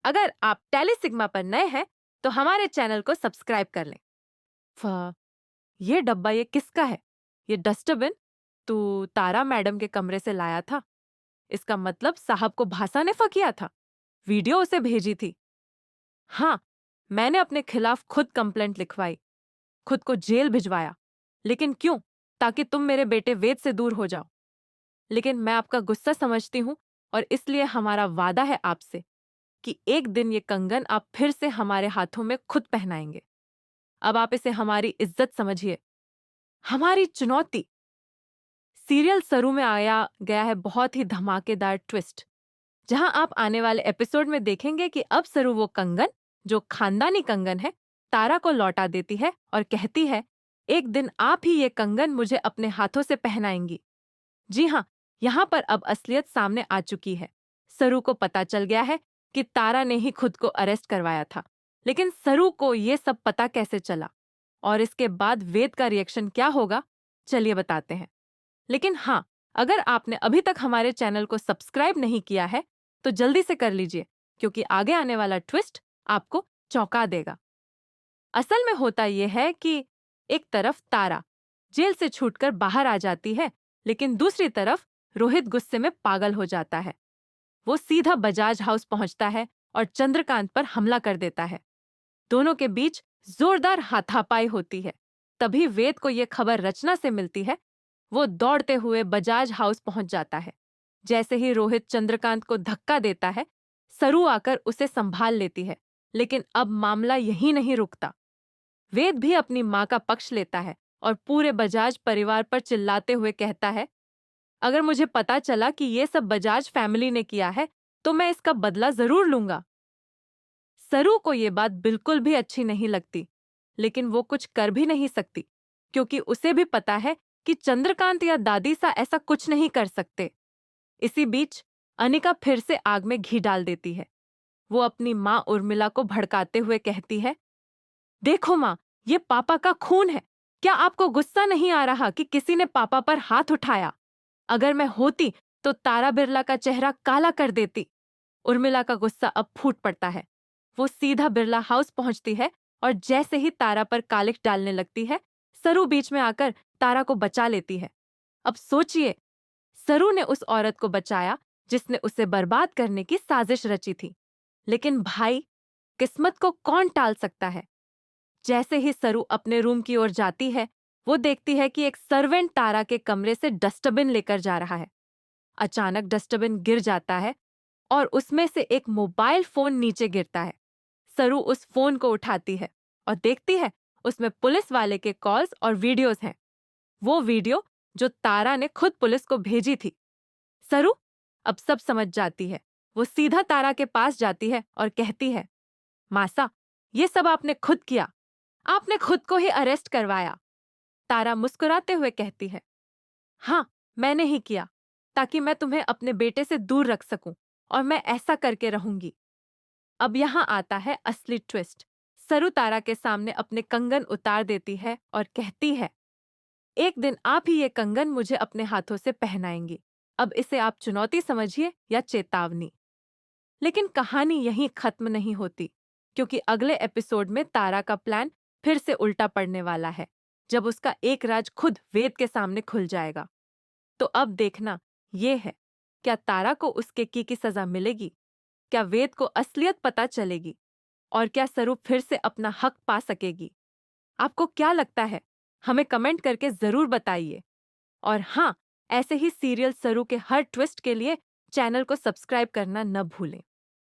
अगर आप tally sigma पर नए हैं तो हमारे चैनल को सब्सक्राइब कर लें। ये डब्बा ये किसका है? ये डस्टबिन तू तारा मैडम के कमरे से लाया था। इसका मतलब साहब को भाषा ने किया था। वीडियो उसे भेजी थी। हाँ, मैंने अपने खिलाफ खुद कंप्लेंट लिखवाई, खुद को जेल भिजवाया। लेकिन क्यों? ताकि तुम मेरे बेटे वेद से दूर हो जाओ। लेकिन मैं आपका गुस्सा समझती हूँ और इसलिए हमारा वादा है आपसे कि एक दिन ये कंगन आप फिर से हमारे हाथों में खुद पहनाएंगे। अब आप इसे हमारी इज्जत समझिए, हमारी चुनौती। सीरियल सरू में आया गया है बहुत ही धमाकेदार ट्विस्ट, जहां आप आने वाले एपिसोड में देखेंगे कि अब सरू वो कंगन, जो खानदानी कंगन है, तारा को लौटा देती है और कहती है, एक दिन आप ही ये कंगन मुझे अपने हाथों से पहनाएंगी। जी हाँ, यहाँ पर अब असलियत सामने आ चुकी है। सरू को पता चल गया है कि तारा ने ही खुद को अरेस्ट करवाया था। लेकिन सरू को ये सब पता कैसे चला और इसके बाद वेद का रिएक्शन क्या होगा, चलिए बताते हैं। लेकिन हाँ, अगर आपने अभी तक हमारे चैनल को सब्सक्राइब नहीं किया है तो जल्दी से कर लीजिए, क्योंकि आगे आने वाला ट्विस्ट आपको चौंका देगा। असल में होता यह है कि एक तरफ तारा जेल से छूटकर बाहर आ जाती है, लेकिन दूसरी तरफ रोहित गुस्से में पागल हो जाता है। वो सीधा बजाज हाउस पहुंचता है और चंद्रकांत पर हमला कर देता है। दोनों के बीच जोरदार हाथापाई होती है। तभी वेद को यह खबर रचना से मिलती है। वो दौड़ते हुए बजाज हाउस पहुंच जाता है। जैसे ही रोहित चंद्रकांत को धक्का देता है, सरू आकर उसे संभाल लेती है। लेकिन अब मामला यहीं नहीं रुकता। वेद भी अपनी माँ का पक्ष लेता है और पूरे बजाज परिवार पर चिल्लाते हुए कहता है, अगर मुझे पता चला कि ये सब बजाज फैमिली ने किया है तो मैं इसका बदला जरूर लूंगा। सरू को ये बात बिल्कुल भी अच्छी नहीं लगती, लेकिन वो कुछ कर भी नहीं सकती, क्योंकि उसे भी पता है कि चंद्रकांत या दादी सा ऐसा कुछ नहीं कर सकते। इसी बीच अनिका फिर से आग में घी डाल देती है। वो अपनी माँ उर्मिला को भड़काते हुए कहती है, देखो माँ, ये पापा का खून है। क्या आपको गुस्सा नहीं आ रहा कि किसी ने पापा पर हाथ उठाया? अगर मैं होती तो तारा बिरला का चेहरा काला कर देती। उर्मिला का गुस्सा अब फूट पड़ता है। वो सीधा बिरला हाउस पहुंचती है और जैसे ही तारा पर कालिख डालने लगती है, सरू बीच में आकर तारा को बचा लेती है। अब सोचिए, सरू ने उस औरत को बचाया जिसने उसे बर्बाद करने की साजिश रची थी। लेकिन भाई, किस्मत को कौन टाल सकता है? जैसे ही सरू अपने रूम की ओर जाती है, वो देखती है कि एक सर्वेंट तारा के कमरे से डस्टबिन लेकर जा रहा है। अचानक डस्टबिन गिर जाता है और उसमें से एक मोबाइल फोन नीचे गिरता है। सरू उस फोन को उठाती है और देखती है उसमें पुलिस वाले के कॉल्स और वीडियोस हैं। वो वीडियो जो तारा ने खुद पुलिस को भेजी थी। सरू अब सब समझ जाती है। वो सीधा तारा के पास जाती है और कहती है, मासा, ये सब आपने खुद किया। आपने खुद को ही अरेस्ट करवाया। तारा मुस्कुराते हुए कहती है, हाँ, मैंने ही किया, ताकि मैं तुम्हें अपने बेटे से दूर रख सकूं, और मैं ऐसा करके रहूंगी। अब यहाँ आता है असली ट्विस्ट। सरू तारा के सामने अपने कंगन उतार देती है और कहती है, एक दिन आप ही ये कंगन मुझे अपने हाथों से पहनाएंगी। अब इसे आप चुनौती समझिए या चेतावनी। लेकिन कहानी यहीं खत्म नहीं होती, क्योंकि अगले एपिसोड में तारा का प्लान फिर से उल्टा पड़ने वाला है, जब उसका एक राज खुद वेद के सामने खुल जाएगा। तो अब देखना ये है, क्या तारा को उसके की सजा मिलेगी? क्या वेद को असलियत पता चलेगी? और क्या सरू फिर से अपना हक पा सकेगी? आपको क्या लगता है? हमें कमेंट करके जरूर बताइए। और हाँ, ऐसे ही सीरियल सरू के हर ट्विस्ट के लिए चैनल को सब्सक्राइब करना न भूलें।